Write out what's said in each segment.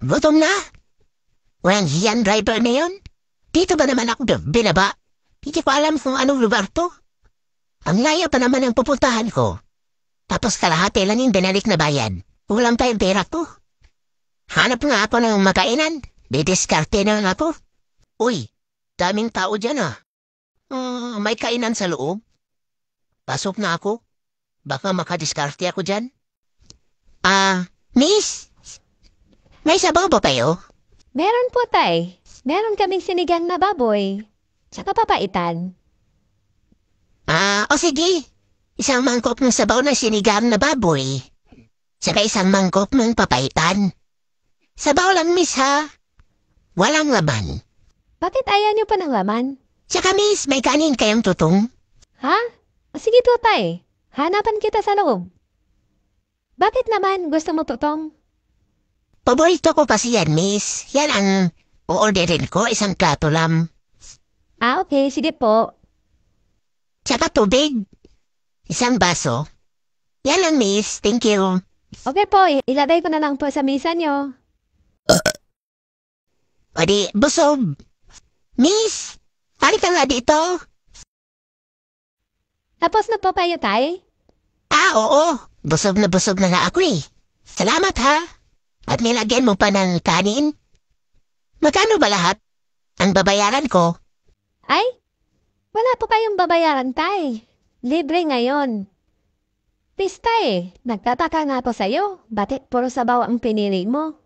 Gutom na? Walang hiyan driver na yun? Dito ba naman ako binaba? Hindi ko alam kung anong lugar to. Ang layo pa naman ang pupuntahan ko. Tapos kalahati lang yung binalik na bayad. Ulam tayong pera ko. Hanap nga ako ng makainan. Didiskarte na nga ako. Uy, daming tao dyan ah. May kainan sa loob. Pasok na ako. Baka makadiskarte ako dyan. Miss? May sabaw ba kayo? Meron po, tay. Meron kaming sinigang na baboy. Tsaka papaitan. O sige. Isang mangkok ng sabaw na sinigang na baboy. Saka isang mangkok ng papaitan. Sabaw lang, miss, ha? Walang laman. Bakit ayaw niyo pa ng laman? Tsaka, miss, may kanin kayong tutong? Ha? Sige po, tay. Hanapan kita sa loob. Bakit naman gusto mo tutong? Paborito ko kasi yan, miss. Yan ang o-orderin ko, isang plato lang. Okay. Sige po. Tsaka tubig. Isang baso. Yan lang, miss. Thank you. Okay po. Ilagay ko na lang po sa misa niyo. O di, busog. Miss, halika nga dito. Tapos na po kayo, tay? Oo. Busog na nga ako eh. Salamat ha. At nilagyan mo pa ng kanin. Magkano ba lahat? Ang babayaran ko? Ay, wala po kayong babayaran, tay. Libre ngayon. Pista eh. Nagtataka nga po sa'yo. Bakit puro sabaw ang pinili mo?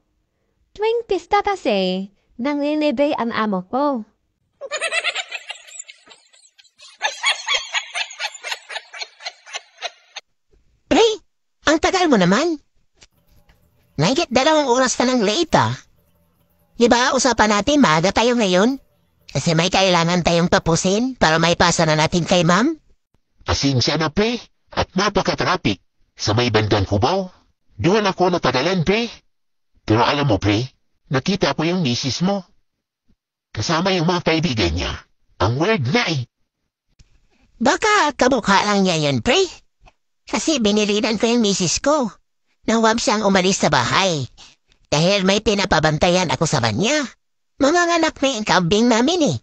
Tuwing pista kasi, nanglilibre ang amo ko. Pre, ang tagal mo naman. Nahigit 2 oras ka ng late ah. Diba usapan natin maaga tayo ngayon? Kasi may kailangan tayong tapusin para may pasa na natin kay ma'am. Pasensya na, pre. At napaka-traffic. Sa may bandang Cubao. Doon ako natagalan, pre. Pero alam mo, pre, nakita ko yung misis mo. Kasama yung mga kaibigan niya. Ang weird na eh. Baka kamukha lang niya yun, pre. Kasi binilinan ko yung misis ko. Nang wag siyang umalis sa bahay. Dahil may pinapabantayan ako sa kanya. Mga anak na yung kambing namin eh.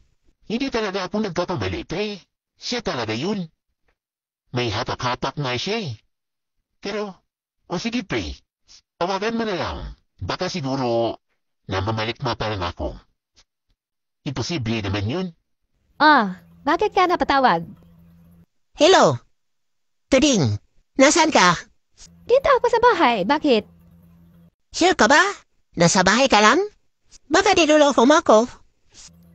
Hindi talaga ako nagkakamali, pre. Siya talaga yun. May hatak-hatak nga siya eh. Pero, o sige, pre. Tawagan mo na lang. Baka siguro, namamalikmata lang ako. Imposible naman yun. Bakit ka napatawag? Hello? Tuding, nasaan ka? Dito ako sa bahay. Bakit? Sure ka ba? Nasa bahay ka lang? Baka dinuloko mo ako.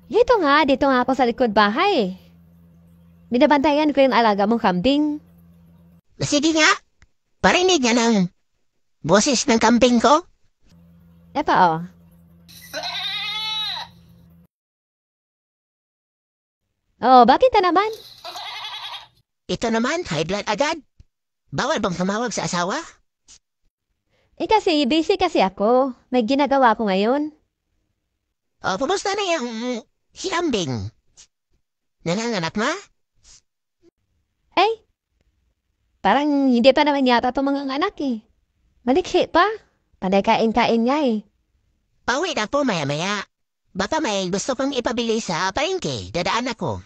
Dito nga ako sa likod bahay. Binabantayan ko yung alaga mong kambing. Sige nga. Parinig nga ng boses ng kambing ko. Eto bakit na naman? Ito naman, high blood agad. Bawal bang tumawag sa asawa? Kasi busy kasi ako. May ginagawa ko ngayon. Pumusta na yung si kambing? Nanganganak na? Parang hindi pa naman yata itong mga anak eh. Malikhi pa. Panay kain-kain niya eh. Pauwi na po maya-maya. Baka may gusto kong ipabili sa palengke. Dadaan ako.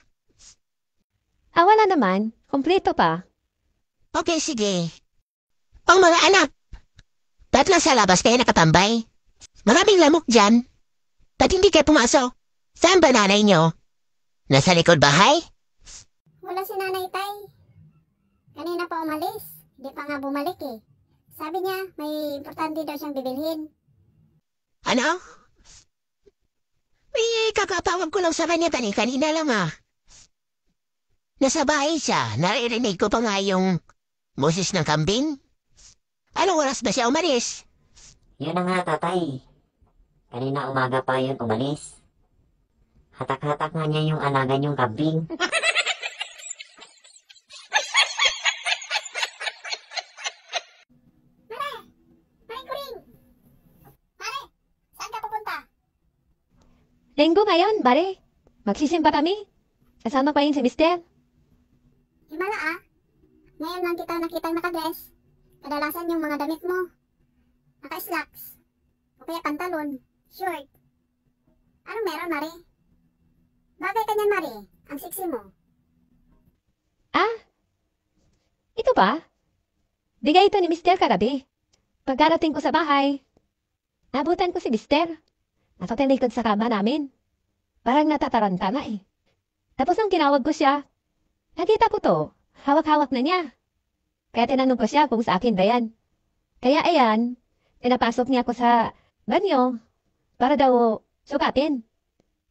Wala naman. Kompleto pa. Okay, sige. Ang mga anak. Ba't lang sa labas kayo nakatambay? Maraming lamok dyan. Ba't hindi kayo pumasok? Saan ba nanay nyo? Nasa likod bahay? Wala si Nanay Tay. Kanina pa umalis. Hindi pa nga bumalik eh. Sabi niya, may importante daw siyang bibilhin. Ano? Kakatawag ko lang sa kanya kanina lang ah. Nasa bahay siya. Naririnig ko pa nga yung boses ng kambing. Anong oras ba siya umalis? Yun na nga, tatay. Kanina umaga pa yun umalis. Hatak-hatak nga niya yung alaga niyong kambing. Pare Kuring! Pare, saan ka pupunta? Linggo ngayon, bare. Magsisimba kami. Kasama pa yun si Mister. Himala ah. Ngayon lang kita nakitang nakadress. Kadalasan yung mga damit mo. Naka-slacks. O kaya pantalon, short. Anong meron, Mari? Bagay ka niyan, Mari. Ang sexy mo. Ah? Ito ba? Bigay ito ni Mr. kagabi. Pagkarating ko sa bahay, nabutan ko si Mr. Nasa tinikod sa kama namin. Parang natataranta na eh. Tapos nung kinawag ko siya, nakita ko to, hawak-hawak na niya. Kaya tinanong ko siya kung sa akin ba yan. Kaya ayan, pinapasok niya ako sa banyo para daw sukatin.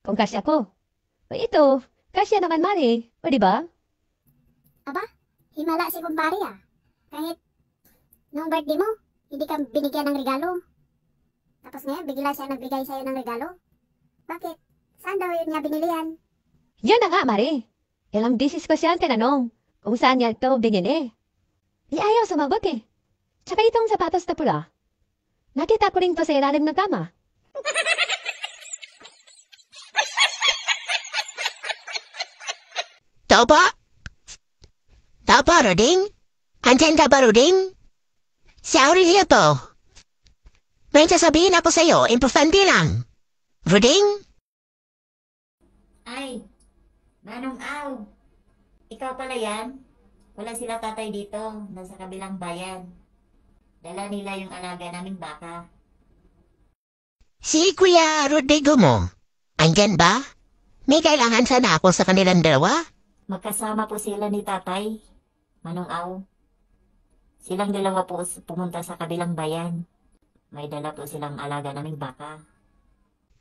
Kung kasya ko. O ito, kasya naman Mari. O diba? Himala si kumpare ah. Kahit nung birthday mo, hindi ka binigyan ng regalo. Tapos ngayon, bigla siya nagbigay sa'yo ng regalo. Bakit? Saan daw yun niya binili yan? Yan na nga Mari. Ilang beses ko siya tinanong kung saan niya ito binili. Di ayaw sumagot eh. Tsaka itong sapatos na pula. Nakita ko rin to sa ilalim ng kama. Tao ba? Tao ba, Roding? Andyan ka ba, Roding? Si Aurelio to. May sasabihin ako sa'yo, importante lang. Roding? Ay, Manong Aw, ikaw pala yan? Wala sila tatay dito, nasa kabilang bayan. Dala nila yung alaga naming baka. Si Kuya Rodrigo mo. Andyan ba? May kailangan sana ako sa kanilang dalawa? Magkasama po sila ni tatay, Manong Aw. Silang dalawa po pumunta sa kabilang bayan. May dala po silang alaga naming baka.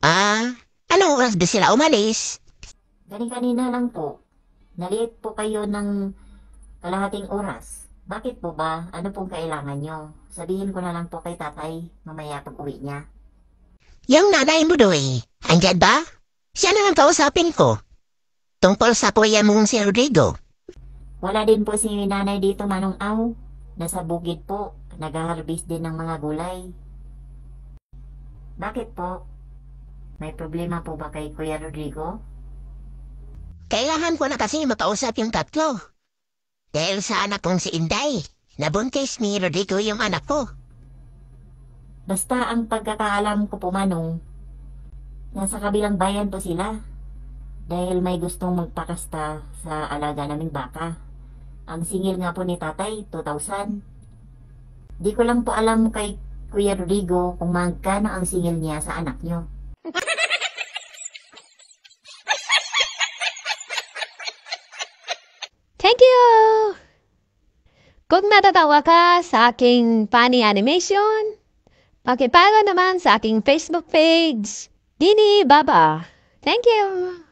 Ah, anong oras ba sila umalis? Kanina lang po. Naliit po kayo ng kalahating oras. Bakit po ba? Ano pong kailangan nyo? Sabihin ko na lang po kay tatay mamaya pag uwi niya. Yung nanay mo doy, andyan ba? Siya na ang kausapin ko. Tungkol sa kuya mong si Rodrigo. Wala din po si nanay dito, Manong Aw. Nasa bukid po. Nag-harvest din ng mga gulay. Bakit po? May problema po ba kay Kuya Rodrigo? Kailangan ko na kasi makausap yung tatlo. Dahil sa anak kong si Inday, nabuntis ni Rodrigo yung anak ko. Basta ang pagkakaalam ko po, Manong, nasa kabilang bayan po sila. Dahil may gustong magpakasta sa alaga naming baka. Ang singil nga po ni tatay, 2,000. Di ko lang po alam kay Kuya Rodrigo kung magkano ang singil niya sa anak nyo. Thank you! Kung natatawa ka sa aking funny animation, pakipalo naman sa aking Facebook page, Dini Baba. Thank you!